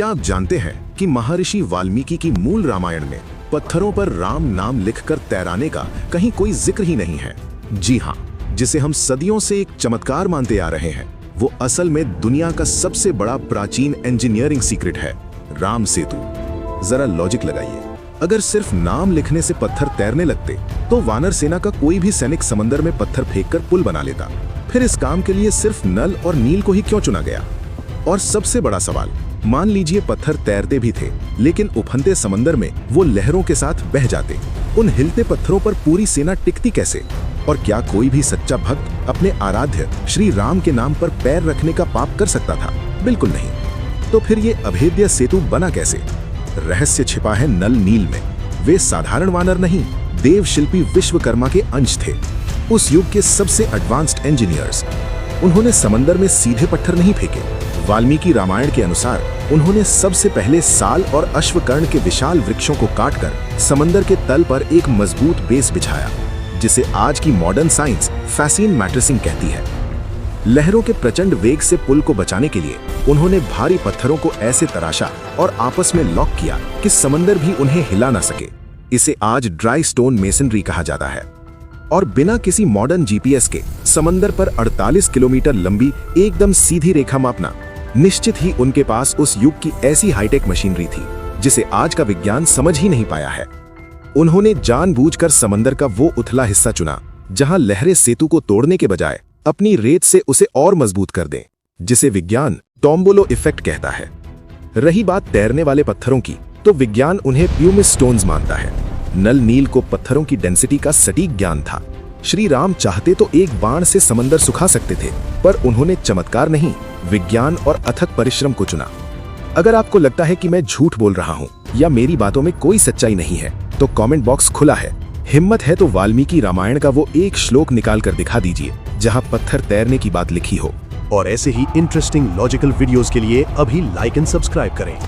क्या आप जानते हैं कि महर्षि वाल्मीकि की मूल रामायण में पत्थरों पर राम नाम लिखकर तैराने का कहीं कोई जिक्र ही नहीं है। जी हाँ, जिसे हम सदियों से एक चमत्कार मानते आ रहे हैं, वो असल में दुनिया का सबसे बड़ा प्राचीन इंजीनियरिंग सीक्रेट है, राम सेतु। जरा लॉजिक लगाइए, अगर सिर्फ नाम लिखने से पत्थर तैरने लगते तो वानर सेना का कोई भी सैनिक समंदर में पत्थर फेंककर पुल बना लेता। फिर इस काम के लिए सिर्फ नल और नील को ही क्यों चुना गया? और सबसे बड़ा सवाल, मान लीजिए पत्थर तैरते भी थे, लेकिन उफनते समंदर में वो लहरों के साथ बह जाते। उन हिलते पत्थरों पर पूरी सेना टिकती कैसे? और क्या कोई भी सच्चा भक्त अपने आराध्य श्री राम के नाम पर पैर रखने का पाप कर सकता था? बिल्कुल नहीं। तो फिर ये अभेद्य सेतु बना कैसे? रहस्य छिपा है नल नील में। वे साधारण वानर नहीं, देव शिल्पी विश्वकर्मा के अंश थे, उस युग के सबसे एडवांस्ड इंजीनियर्स। उन्होंने समंदर में सीधे पत्थर नहीं फेंके। वाल्मीकि रामायण के अनुसार उन्होंने सबसे पहले साल और अश्वकर्ण के विशाल वृक्षों को काटकर समंदर के तल पर एक मजबूत बेस बिछाया, जिसे आज की मॉडर्न साइंस फैसिन मैट्रेसिंग कहती है। लहरों के प्रचंड वेग से पुल को बचाने के लिए उन्होंने भारी पत्थरों को ऐसे तराशा और आपस में लॉक किया कि समंदर भी उन्हें हिला न सके। इसे आज ड्राई स्टोन मेसनरी कहा जाता है। और बिना किसी मॉडर्न जीपीएस के समंदर पर 48 किलोमीटर लंबी एकदम सीधी रेखा मापना, निश्चित ही उनके पास उस युग की ऐसी हाईटेक मशीनरी थी जिसे आज का विज्ञान समझ ही नहीं पाया है। उन्होंने जानबूझकर समंदर का वो उथला हिस्सा चुना जहां लहरें सेतु को तोड़ने के बजाय अपनी रेत से उसे और मजबूत कर दें, जिसे विज्ञान टोम्बोलो इफेक्ट कहता है। रही बात तैरने वाले पत्थरों की, तो विज्ञान उन्हें प्यूमिस स्टोन्स मानता है। नल नील को पत्थरों की डेंसिटी का सटीक ज्ञान था। श्री राम चाहते तो एक बाण से समंदर सुखा सकते थे, पर उन्होंने चमत्कार नहीं, विज्ञान और अथक परिश्रम को चुना। अगर आपको लगता है कि मैं झूठ बोल रहा हूँ या मेरी बातों में कोई सच्चाई नहीं है, तो कमेंट बॉक्स खुला है। हिम्मत है तो वाल्मीकि रामायण का वो एक श्लोक निकाल कर दिखा दीजिए जहाँ पत्थर तैरने की बात लिखी हो। और ऐसे ही इंटरेस्टिंग लॉजिकल वीडियोस के लिए अभी लाइक एंड सब्सक्राइब करें।